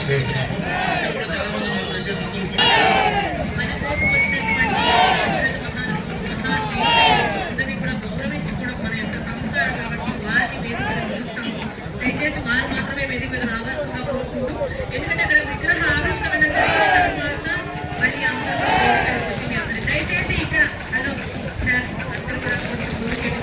కోరుతున్నాము. ఇక్కడ కూడా చాలా మంది ఉన్నారు, దయచేసి అందరూ మన కోసం వచ్చినటువంటి అందరినీ కూడా గౌరవించుకోవడం మన యొక్క సంస్కారం కాబట్టి వారిని వేదిక మీద పిలుస్తాము. దయచేసి వారు మాత్రమే వేదిక మీద రావాల్సిందిగా కోరుకుంటూ, ఎందుకంటే అక్కడ విగ్రహ ఆవిష్కరణ జరిగిన తర్వాత మళ్ళీ అందరూ కూడా వేదిక మీదకి వచ్చి మీ అందరి దయచేసి ఇక్కడ హలో సార్ అందరూ కూడా కొంచెం ముందుకెళ్ళి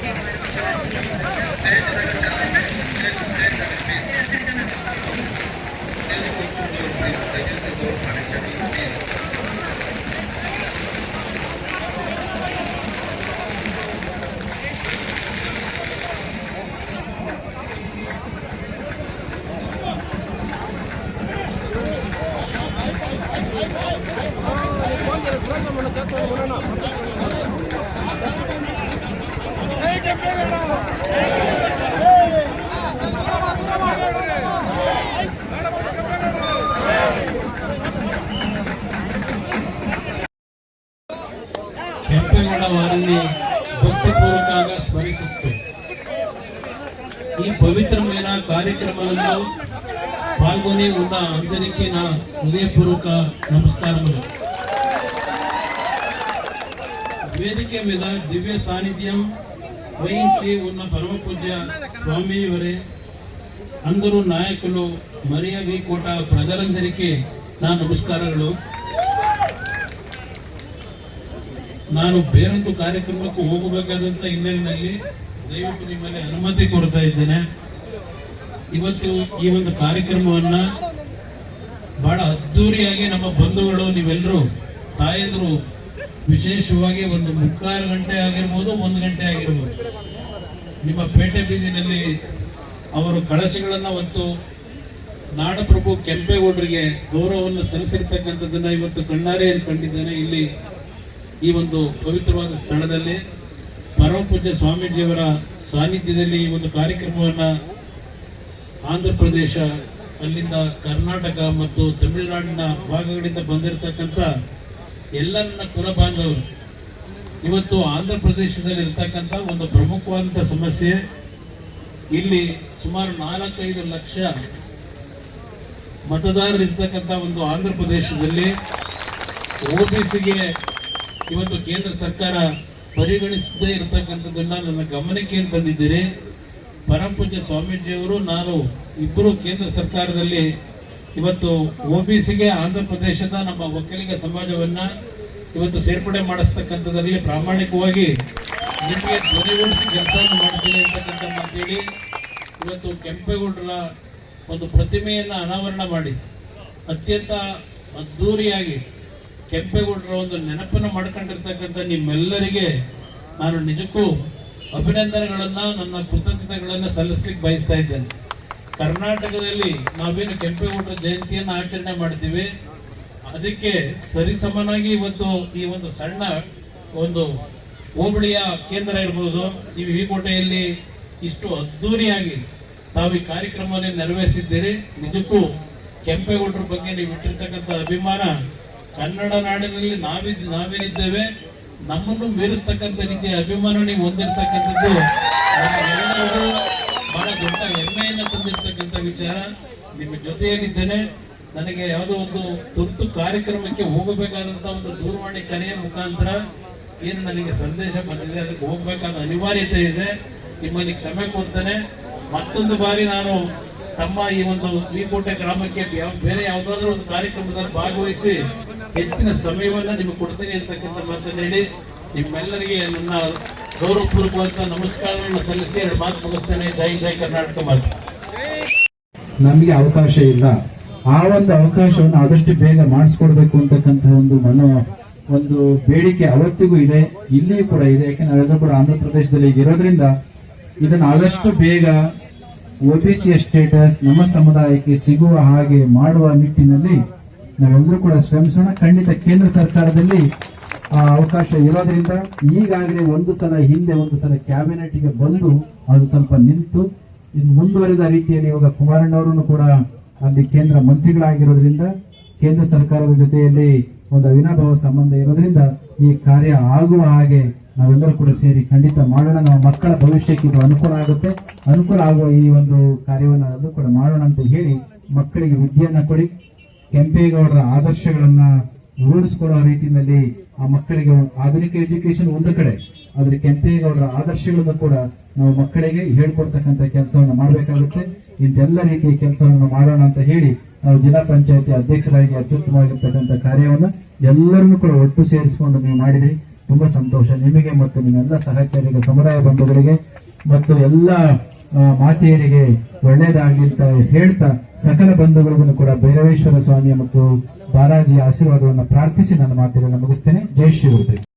ಕೆಂಪೇಗೌಡ వారిని భక్తిపూర్వకంగా స్మరిస్తూ ఈ పవిత్రమైన కార్యక్రమాలలో పాల్గొని ఉన్న అందరికీ నా హృదయపూర్వక నమస్కారములు. వేదిక మీద దివ్య సాన్నిధ్యం వహించి ఉన్న పరమ పూజ్య స్వామి వారే, అందరూ నాయకులు, మరియా వీకోట ప్రజలందరికీ నా ನಮಸ್ಕಾರಗಳು. ನಾನು ಬೇರೊಂದು ಕಾರ್ಯಕ್ರಮಕ್ಕೆ ಹೋಗಬೇಕಾದಂತ ಹಿನ್ನೆಲೆಯಲ್ಲಿ ದಯವಿಟ್ಟು ನಿಮ್ಮಲ್ಲಿ ಅನುಮತಿ ಕೊಡ್ತಾ ಇದ್ದೇನೆ. ಇವತ್ತು ಈ ಒಂದು ಕಾರ್ಯಕ್ರಮವನ್ನ ಬಹಳ ಅದ್ದೂರಿಯಾಗಿ ನಮ್ಮ ಬಂಧುಗಳು ನೀವೆಲ್ಲರೂ ತಾಯಂದ್ರು ವಿಶೇಷವಾಗಿ ಒಂದು 3/4 ಗಂಟೆ ಆಗಿರ್ಬೋದು, 1 ಗಂಟೆ ಆಗಿರ್ಬೋದು, ನಿಮ್ಮ ಪೇಟೆ ಬೀದಿನಲ್ಲಿ ಅವರು ಕಳಶಗಳನ್ನ ಹೊತ್ತು ನಾಡಪ್ರಭು ಕೆಂಪೇಗೌಡರಿಗೆ ಗೌರವವನ್ನು ಸಲ್ಲಿಸಿರ್ತಕ್ಕಂಥದ್ದನ್ನ ಇವತ್ತು ಕಣ್ಣಾರೆ ಕಂಡಿದ್ದೇನೆ. ಇಲ್ಲಿ ಈ ಒಂದು ಪವಿತ್ರವಾದ ಸ್ಥಳದಲ್ಲಿ ಪರಮ ಪೂಜ್ಯ ಸ್ವಾಮೀಜಿಯವರ ಸಾನ್ನಿಧ್ಯದಲ್ಲಿ ಈ ಒಂದು ಕಾರ್ಯಕ್ರಮವನ್ನು ಆಂಧ್ರ ಪ್ರದೇಶ, ಅಲ್ಲಿಂದ ಕರ್ನಾಟಕ ಮತ್ತು ತಮಿಳುನಾಡಿನ ಭಾಗಗಳಿಂದ ಬಂದಿರತಕ್ಕಂಥ ಎಲ್ಲ ನನ್ನ ಕುಲ ಬಾಂಧವರು, ಇವತ್ತು ಆಂಧ್ರ ಪ್ರದೇಶದಲ್ಲಿ ಇರ್ತಕ್ಕಂಥ ಒಂದು ಪ್ರಮುಖವಾದಂಥ ಸಮಸ್ಯೆ, ಇಲ್ಲಿ ಸುಮಾರು 4-5 ಲಕ್ಷ ಮತದಾರರು ಇರ್ತಕ್ಕಂಥ ಒಂದು ಆಂಧ್ರ ಪ್ರದೇಶದಲ್ಲಿ OBCಗೆ ಇವತ್ತು ಕೇಂದ್ರ ಸರ್ಕಾರ ಪರಿಗಣಿಸದೇ ಇರತಕ್ಕಂಥದ್ದನ್ನ ನನ್ನ ಗಮನಕ್ಕೆ ತಂದಿದ್ದೀರಿ. ಪರಮ ಪೂಜ್ಯ ಸ್ವಾಮೀಜಿಯವರು ನಾನು ಇಬ್ಬರು ಕೇಂದ್ರ ಸರ್ಕಾರದಲ್ಲಿ ಇವತ್ತು OBCಗೆ ಆಂಧ್ರ ಪ್ರದೇಶದ ನಮ್ಮ ಒಕ್ಕಲಿಗ ಸಮಾಜವನ್ನ ಇವತ್ತು ಸೇರ್ಪಡೆ ಮಾಡಿಸ್ತಕ್ಕಂಥದ್ರಲ್ಲಿ ಪ್ರಾಮಾಣಿಕವಾಗಿ ನಿಮಗೆ ಧ್ವನಿಗೂಡಿಸಿ ಕೆಲಸವನ್ನು ಮಾಡ್ತೀನಿ ಅಂತಕ್ಕಂಥ ಮಾತೇಳಿ ಇವತ್ತು ಕೆಂಪೇಗೌಡರ ಒಂದು ಪ್ರತಿಮೆಯನ್ನು ಅನಾವರಣ ಮಾಡಿ ಅತ್ಯಂತ ಅದ್ಧೂರಿಯಾಗಿ ಕೆಂಪೇಗೌಡರ ಒಂದು ನೆನಪನ್ನು ಮಾಡ್ಕೊಂಡಿರ್ತಕ್ಕಂಥ ನಿಮ್ಮೆಲ್ಲರಿಗೆ ನಾನು ನಿಜಕ್ಕೂ ಅಭಿನಂದನೆಗಳನ್ನು, ನನ್ನ ಕೃತಜ್ಞತೆಗಳನ್ನು ಸಲ್ಲಿಸ್ಲಿಕ್ಕೆ ಬಯಸ್ತಾ ಇದ್ದೇನೆ. ಕರ್ನಾಟಕದಲ್ಲಿ ನಾವೇನು ಕೆಂಪೇಗೌಡರ ಜಯಂತಿಯನ್ನು ಆಚರಣೆ ಮಾಡ್ತೀವಿ, ಅದಕ್ಕೆ ಸರಿಸಮನಾಗಿ ಇವತ್ತು ಈ ಒಂದು ಸಣ್ಣ ಒಂದು ಹೋಬಳಿಯ ಕೇಂದ್ರ ಇರ್ಬೋದು, ಈ ವಿಕೋಟೆಯಲ್ಲಿ ಇಷ್ಟು ಅದ್ಧೂರಿಯಾಗಿ ತಾವು ಈ ಕಾರ್ಯಕ್ರಮವನ್ನು ನೆರವೇರಿಸಿದ್ದೀರಿ. ನಿಜಕ್ಕೂ ಕೆಂಪೇಗೌಡರ ಬಗ್ಗೆ ನೀವು ಇಟ್ಟಿರ್ತಕ್ಕಂಥ ಅಭಿಮಾನ, ಕನ್ನಡ ನಾಡಿನಲ್ಲಿ ನಾವೇನಿದ್ದೇವೆ ನಮ್ಮನ್ನು ಮೀರಿಸ್ತಕ್ಕಂಥ ರೀತಿಯ ಅಭಿಮಾನ ನೀವು ಹೊಂದಿರತಕ್ಕಂಥದ್ದು ನಮ್ಮೆಲ್ಲರಿಗೂ ಬಹಳ ದೊಡ್ಡ ಹೆಮ್ಮೆಯನ್ನು ತಂದಿರ್ತಕ್ಕಂಥ ವಿಚಾರ. ನಿಮ್ಮ ಜೊತೆಯಲ್ಲಿದ್ದೇನೆ. ನನಗೆ ಯಾವುದೋ ಒಂದು ತುರ್ತು ಕಾರ್ಯಕ್ರಮಕ್ಕೆ ಹೋಗಬೇಕಾದಂಥ ಒಂದು ದೂರವಾಣಿ ಕರೆಯ ಮುಖಾಂತರ ಏನು ನನಗೆ ಸಂದೇಶ ಬಂದಿದೆ, ಅದಕ್ಕೆ ಹೋಗಬೇಕಾದ ಅನಿವಾರ್ಯತೆ ಇದೆ. ನಿಮ್ಮಲ್ಲಿ ಕ್ಷಮೆ ಕೊಡ್ತೇನೆ. ಮತ್ತೊಂದು ಬಾರಿ ನಾನು ತಮ್ಮ ಈ ಒಂದು ವಿಕೋಟೆ ಗ್ರಾಮಕ್ಕೆ ಬೇರೆ ಯಾವುದಾದ್ರೂ ಒಂದು ಕಾರ್ಯಕ್ರಮದಲ್ಲಿ ಭಾಗವಹಿಸಿ ಹೆಚ್ಚಿನ ಸಮಯವನ್ನು ನಿಮಗೆ ಕೊಡ್ತೀನಿ ಅಂತಕ್ಕಂಥ ಮಾತನ್ನು ಹೇಳಿ ನಿಮ್ಮೆಲ್ಲರಿಗೆ ನನ್ನ ಗೌರವಪೂರ್ವಕವಾದ ನಮಸ್ಕಾರಗಳನ್ನು ಸಲ್ಲಿಸಿ 2 ಮಾತು ಮುಗಿಸ್ತೇನೆ. ಜೈ ಜೈ ಕರ್ನಾಟಕ ಮಾತು. ನಮಗೆ ಅವಕಾಶ ಇಲ್ಲ, ಆ ಒಂದು ಅವಕಾಶವನ್ನು ಆದಷ್ಟು ಬೇಗ ಮಾಡಿಸ್ಕೊಡ್ಬೇಕು ಅಂತಕ್ಕಂಥ ಒಂದು ಬೇಡಿಕೆ ಅವತ್ತಿಗೂ ಇದೆ, ಇಲ್ಲಿಯೂ ಕೂಡ ಇದೆ. ಯಾಕೆ ನಾವೆಲ್ಲರೂ ಕೂಡ ಆಂಧ್ರ ಪ್ರದೇಶದಲ್ಲಿ ಇರೋದ್ರಿಂದ ಇದನ್ನು ಆದಷ್ಟು ಬೇಗ OBCಯ ಸ್ಟೇಟಸ್ ನಮ್ಮ ಸಮುದಾಯಕ್ಕೆ ಸಿಗುವ ಹಾಗೆ ಮಾಡುವ ನಿಟ್ಟಿನಲ್ಲಿ ನಾವೆಲ್ಲರೂ ಕೂಡ ಶ್ರಮಿಸೋಣ. ಖಂಡಿತ ಕೇಂದ್ರ ಸರ್ಕಾರದಲ್ಲಿ ಆ ಅವಕಾಶ ಇರೋದ್ರಿಂದ ಈಗಾಗಲೇ ಒಂದು ಸಲ ಕ್ಯಾಬಿನೆಟ್ಗೆ ಬಂದು ಅದು ಸ್ವಲ್ಪ ನಿಂತು ಇನ್ನು ಮುಂದುವರಿದ ರೀತಿಯಲ್ಲಿ ಇವಾಗ ಕುಮಾರಣ್ಣವರು ಕೂಡ ಅಲ್ಲಿ ಕೇಂದ್ರ ಮಂತ್ರಿಗಳಾಗಿರೋದ್ರಿಂದ ಕೇಂದ್ರ ಸರ್ಕಾರದ ಜೊತೆಯಲ್ಲಿ ಒಂದು ಅವಿನಾಭಾವ ಸಂಬಂಧ ಇರೋದ್ರಿಂದ ಈ ಕಾರ್ಯ ಆಗುವ ಹಾಗೆ ನಾವೆಲ್ಲರೂ ಕೂಡ ಸೇರಿ ಖಂಡಿತ ಮಾಡೋಣ. ನಮ್ಮ ಮಕ್ಕಳ ಭವಿಷ್ಯಕ್ಕೆ ಇದು ಅನುಕೂಲ ಆಗುವ ಈ ಒಂದು ಕಾರ್ಯವನ್ನು ಕೂಡ ಮಾಡೋಣ ಅಂತ ಹೇಳಿ ಮಕ್ಕಳಿಗೆ ವಿದ್ಯೆಯನ್ನ ಕೊಡಿ. ಕೆಂಪೇಗೌಡರ ಆದರ್ಶಗಳನ್ನ ರೂಢಿಸ್ಕೊಡೋ ರೀತಿಯಲ್ಲಿ ಆ ಮಕ್ಕಳಿಗೆ ಆಧುನಿಕ ಎಜುಕೇಶನ್ ಒಂದು ಕಡೆ, ಆದ್ರೆ ಕೆಂಪೇಗೌಡರ ಆದರ್ಶಗಳನ್ನು ಕೂಡ ನಾವು ಮಕ್ಕಳಿಗೆ ಹೇಳ್ಕೊಡ್ತಕ್ಕಂಥ ಕೆಲಸವನ್ನು ಮಾಡಬೇಕಾಗುತ್ತೆ. ಇಂತೆಲ್ಲ ರೀತಿಯ ಕೆಲಸವನ್ನು ಮಾಡೋಣ ಅಂತ ಹೇಳಿ ನಾವು ಜಿಲ್ಲಾ ಪಂಚಾಯತಿ ಅಧ್ಯಕ್ಷರಾಗಿ ಅತ್ಯುತ್ತಮವಾಗಿರ್ತಕ್ಕಂಥ ಕಾರ್ಯವನ್ನು ಎಲ್ಲರನ್ನೂ ಕೂಡ ಒಟ್ಟು ಸೇರಿಸಿಕೊಂಡು ನೀವು ಮಾಡಿದ್ರಿ. ತುಂಬಾ ಸಂತೋಷ ನಿಮಗೆ ಮತ್ತು ನಿಮ್ಮೆಲ್ಲ ಸಹಚರಿಗೆ, ಸಮುದಾಯ ಬಂಧುಗಳಿಗೆ ಮತ್ತು ಎಲ್ಲ ಮಾತೆಯರಿಗೆ ಒಳ್ಳೇದಾಗಲಿ ಅಂತ ಹೇಳ್ತಾ ಸಕಲ ಬಂಧುಗಳಿಗೂ ಕೂಡ ಭೈರವೇಶ್ವರ ಸ್ವಾಮಿಯ ಮತ್ತು ಬಾಲಾಜಿಯ ಆಶೀರ್ವಾದವನ್ನು ಪ್ರಾರ್ಥಿಸಿ ನನ್ನ ಮಾತುಗಳನ್ನು ಮುಗಿಸ್ತೇನೆ. ಜೈ ಶ್ರೀ ಗುರುದೇವ್.